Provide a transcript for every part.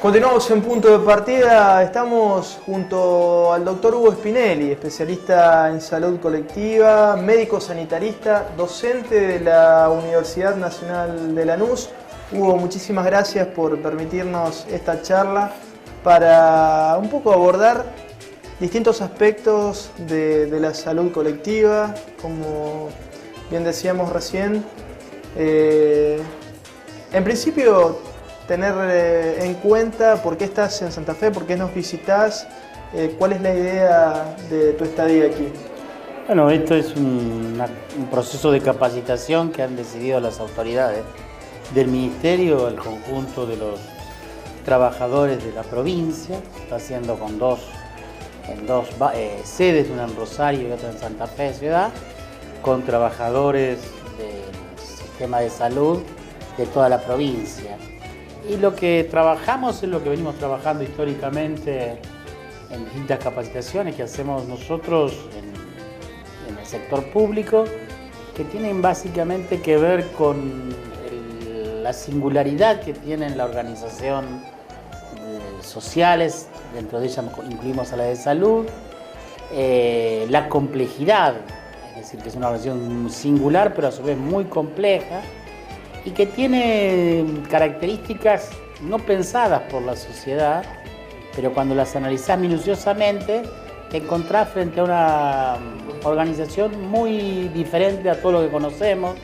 Continuamos en Punto de Partida. Estamos junto al doctor Hugo Spinelli, especialista en salud colectiva, médico sanitarista, docente de la Universidad Nacional de Lanús. Hugo, muchísimas gracias por permitirnos esta charla para un poco abordar distintos aspectos de la salud colectiva, como bien decíamos recién. En principio, tener en cuenta por qué estás en Santa Fe, por qué nos visitás, cuál es la idea de tu estadía aquí. Bueno, esto es un proceso de capacitación que han decidido las autoridades del Ministerio, el conjunto de los trabajadores de la provincia. Está haciendo en dos sedes, una en Rosario y otra en Santa Fe ciudad, con trabajadores del sistema de salud de toda la provincia. Y lo que trabajamos es lo que venimos trabajando históricamente en distintas capacitaciones que hacemos nosotros en el sector público, que tienen básicamente que ver con la singularidad que tienen la organización sociales, dentro de ellas incluimos a la de salud, la complejidad, es decir, que es una organización singular pero a su vez muy compleja, y que tiene características no pensadas por la sociedad, pero cuando las analizás minuciosamente te encontrás frente a una organización muy diferente a todo lo que conocemos.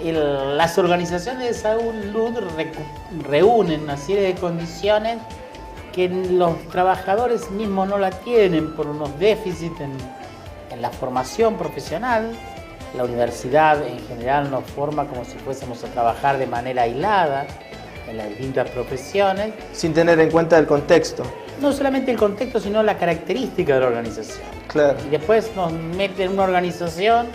Las organizaciones de salud reúnen una serie de condiciones que los trabajadores mismos no la tienen por unos déficits en la formación profesional. La universidad en general nos forma como si fuésemos a trabajar de manera aislada en las distintas profesiones. Sin tener en cuenta el contexto. No solamente el contexto, sino la característica de la organización. Claro. Y después nos meten en una organización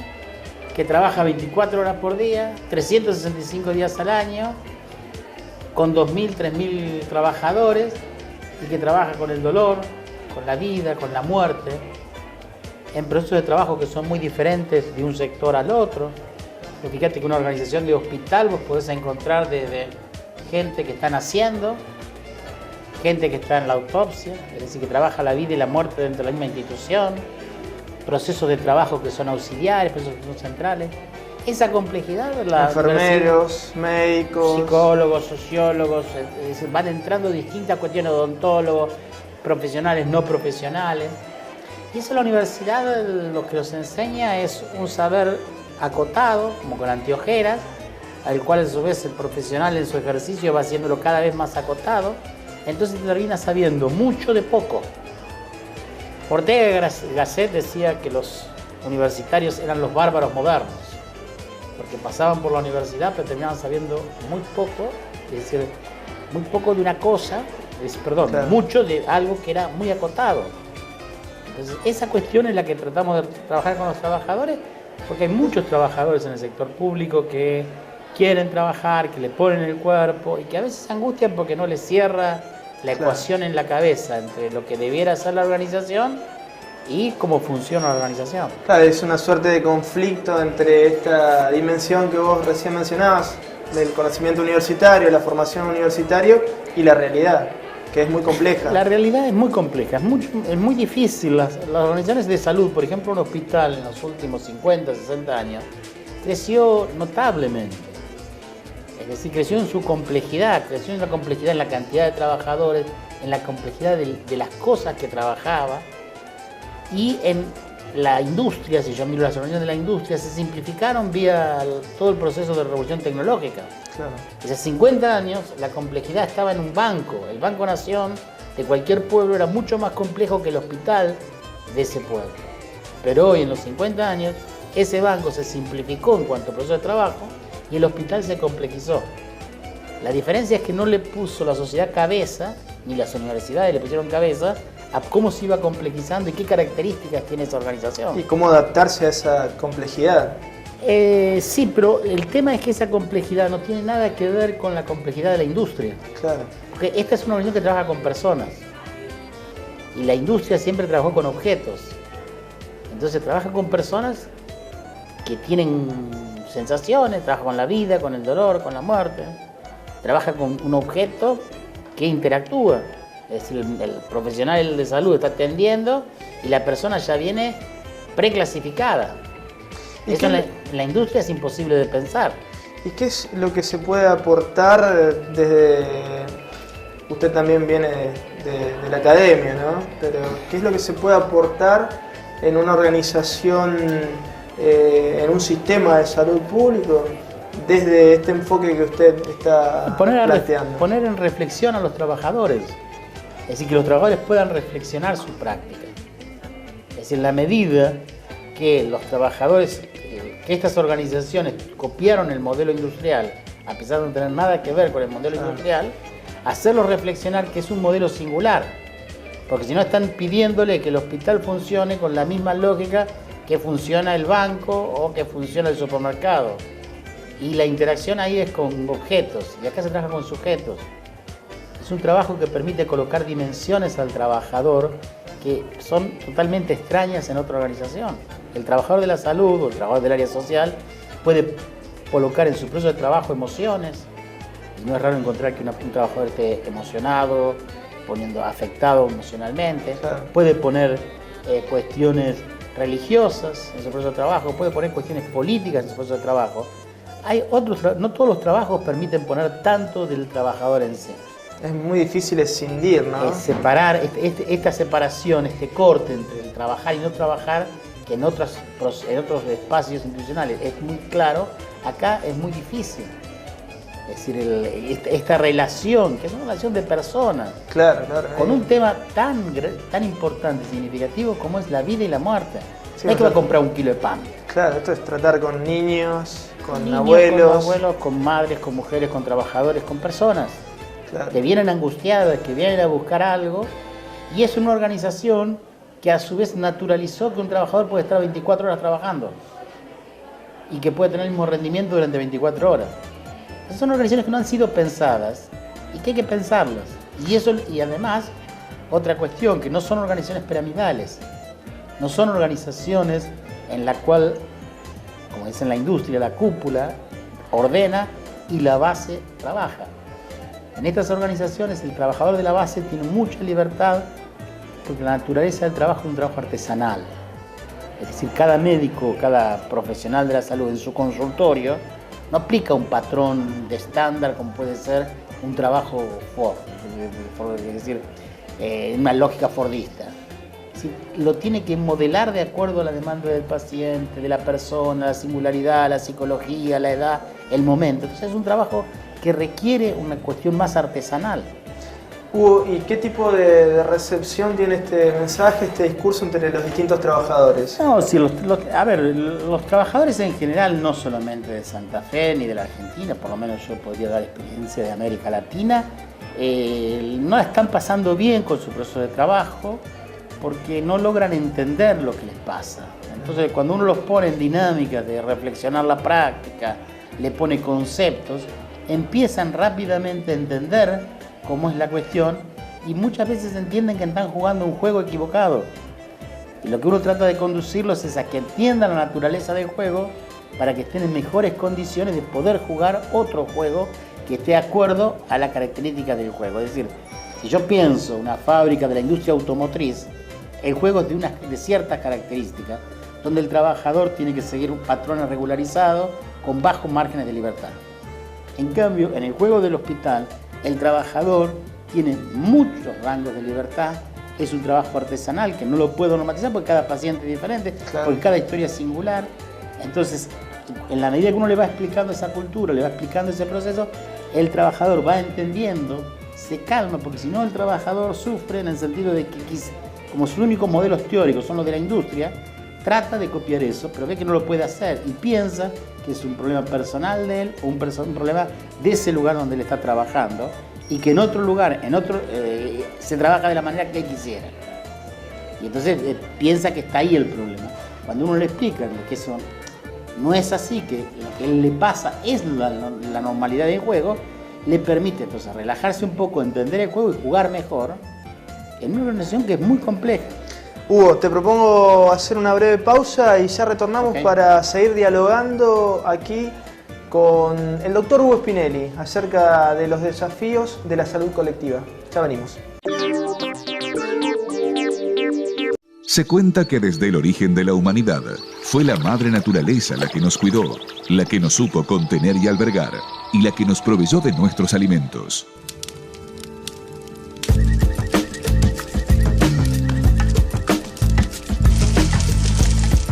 que trabaja 24 horas por día, 365 días al año, con 2.000, 3.000 trabajadores, y que trabaja con el dolor, con la vida, con la muerte, en procesos de trabajo que son muy diferentes de un sector al otro. Pero fíjate que una organización de hospital vos podés encontrar desde gente que está naciendo, gente que está en la autopsia, es decir, que trabaja la vida y la muerte dentro de la misma institución, procesos de trabajo que son auxiliares, procesos que son centrales. Esa complejidad, enfermeros, médicos, psicólogos, sociólogos, es decir, van entrando distintas cuestiones, odontólogos, profesionales, no profesionales. Y eso la universidad lo que nos enseña es un saber acotado, como con anteojeras, al cual a su vez el profesional en su ejercicio va haciéndolo cada vez más acotado. Entonces termina sabiendo mucho de poco. Ortega y Gasset decía que los universitarios eran los bárbaros modernos, porque pasaban por la universidad pero terminaban sabiendo muy poco, es decir, muy poco de una cosa, claro, mucho de algo que era muy acotado. Entonces, esa cuestión es la que tratamos de trabajar con los trabajadores, porque hay muchos trabajadores en el sector público que quieren trabajar, que le ponen el cuerpo y que a veces se angustian porque no les cierra la ecuación en la cabeza entre lo que debiera hacer la organización y cómo funciona la organización. Claro, es una suerte de conflicto entre esta dimensión que vos recién mencionabas, del conocimiento universitario, la formación universitaria y la realidad, que es muy compleja. La realidad es muy compleja, es muy difícil. Las organizaciones de salud, por ejemplo, un hospital en los últimos 50, 60 años, creció notablemente. Es decir, creció en su complejidad, creció en la complejidad en la cantidad de trabajadores, en la complejidad de las cosas que trabajaba, y en la industria, si yo miro las organizaciones de la industria, se simplificaron vía todo el proceso de revolución tecnológica. Claro. Hace 50 años la complejidad estaba en un banco. El Banco Nación de cualquier pueblo era mucho más complejo que el hospital de ese pueblo. Pero hoy, en los 50 años, ese banco se simplificó en cuanto a proceso de trabajo y el hospital se complejizó. La diferencia es que no le puso la sociedad cabeza, ni las universidades le pusieron cabeza, a cómo se iba complejizando y qué características tiene esa organización. Y cómo adaptarse a esa complejidad. Sí, pero el tema es que esa complejidad no tiene nada que ver con la complejidad de la industria. Claro. Porque esta es una organización que trabaja con personas y la industria siempre trabajó con objetos. Entonces trabaja con personas que tienen sensaciones, trabaja con la vida, con el dolor, con la muerte. Trabaja con un objeto que interactúa. Es decir, el profesional de salud está atendiendo y la persona ya viene preclasificada. Eso en la industria es imposible de pensar. ¿Y qué es lo que se puede aportar desde... Usted también viene de la academia, ¿no? Pero ¿qué es lo que se puede aportar en una organización, en un sistema de salud público, desde este enfoque que usted está planteando? Poner en reflexión a los trabajadores. Es decir, que los trabajadores puedan reflexionar su práctica. Es decir, en la medida que los trabajadores, que estas organizaciones copiaron el modelo industrial, a pesar de no tener nada que ver con el modelo industrial, hacerlos reflexionar que es un modelo singular. Porque si no están pidiéndole que el hospital funcione con la misma lógica que funciona el banco o que funciona el supermercado. Y la interacción ahí es con objetos, y acá se trabaja con sujetos. Es un trabajo que permite colocar dimensiones al trabajador que son totalmente extrañas en otra organización. El trabajador de la salud o el trabajador del área social puede colocar en su proceso de trabajo emociones. Y no es raro encontrar que un trabajador esté emocionado, afectado emocionalmente. Claro. Puede poner cuestiones religiosas en su proceso de trabajo, puede poner cuestiones políticas en su proceso de trabajo. No todos los trabajos permiten poner tanto del trabajador en sí. Es muy difícil escindir, ¿no? Separar, esta separación, este corte entre el trabajar y no trabajar, que en otros espacios institucionales es muy claro, acá es muy difícil. Es decir, esta relación, que es una relación de personas, claro, con un tema tan importante, significativo como es la vida y la muerte. Sí, no es que va a comprar un kilo de pan. Claro, esto es tratar con niños, con abuelos. Con abuelos, con madres, con mujeres, con trabajadores, con personas. Claro. Que vienen angustiadas, que vienen a buscar algo, y es una organización que a su vez naturalizó que un trabajador puede estar 24 horas trabajando y que puede tener el mismo rendimiento durante 24 horas. Esas son organizaciones que no han sido pensadas y que hay que pensarlas. Y además, otra cuestión, que no son organizaciones piramidales, no son organizaciones en la cual, como dice en la industria, la cúpula ordena y la base trabaja. En estas organizaciones el trabajador de la base tiene mucha libertad porque la naturaleza del trabajo es un trabajo artesanal. Es decir, cada médico, cada profesional de la salud en su consultorio no aplica un patrón de estándar como puede ser un trabajo Ford, es decir, una lógica fordista. Es decir, lo tiene que modelar de acuerdo a la demanda del paciente, de la persona, la singularidad, la psicología, la edad, el momento. Entonces es un trabajo que requiere una cuestión más artesanal. Hugo, ¿y qué tipo de recepción tiene este mensaje, este discurso entre los distintos trabajadores? No, sí, los trabajadores en general, no solamente de Santa Fe ni de la Argentina, por lo menos yo podría dar experiencia de América Latina, no la están pasando bien con su proceso de trabajo porque no logran entender lo que les pasa. Entonces, cuando uno los pone en dinámicas de reflexionar la práctica, le pone conceptos, empiezan rápidamente a entender cómo es la cuestión y muchas veces entienden que están jugando un juego equivocado. Y lo que uno trata de conducirlos es a que entiendan la naturaleza del juego para que estén en mejores condiciones de poder jugar otro juego que esté de acuerdo a la característica del juego. Es decir, si yo pienso una fábrica de la industria automotriz, el juego es de ciertas características, donde el trabajador tiene que seguir un patrón regularizado con bajos márgenes de libertad. En cambio, en el juego del hospital, el trabajador tiene muchos rangos de libertad, es un trabajo artesanal que no lo puedo normatizar porque cada paciente es diferente, claro, porque cada historia es singular. Entonces, en la medida que uno le va explicando esa cultura, le va explicando ese proceso, el trabajador va entendiendo, se calma, porque si no el trabajador sufre en el sentido de que, como sus únicos modelos teóricos son los de la industria, trata de copiar eso, pero ve que no lo puede hacer y piensa que es un problema personal de él o un problema de ese lugar donde él está trabajando y que en otro lugar, se trabaja de la manera que él quisiera. Y entonces piensa que está ahí el problema. Cuando uno le explica que eso no es así, que lo que a él le pasa es la normalidad del juego, le permite entonces relajarse un poco, entender el juego y jugar mejor en una organización que es muy compleja. Hugo, te propongo hacer una breve pausa y ya retornamos para seguir dialogando aquí con el doctor Hugo Spinelli acerca de los desafíos de la salud colectiva. Ya venimos. Se cuenta que desde el origen de la humanidad fue la madre naturaleza la que nos cuidó, la que nos supo contener y albergar, y la que nos proveyó de nuestros alimentos.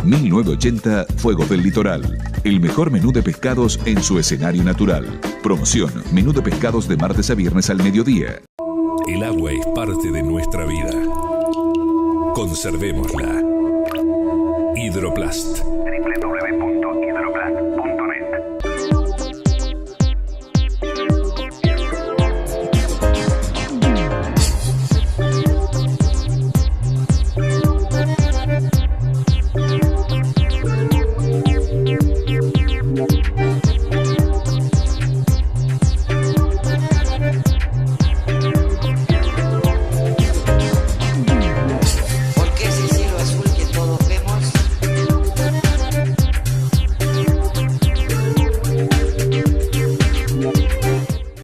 ...1980 Fuego del Litoral... ...el mejor menú de pescados en su escenario natural... ...promoción, menú de pescados de martes a viernes al mediodía... El agua es parte de nuestra vida. Conservémosla. Hidroplast.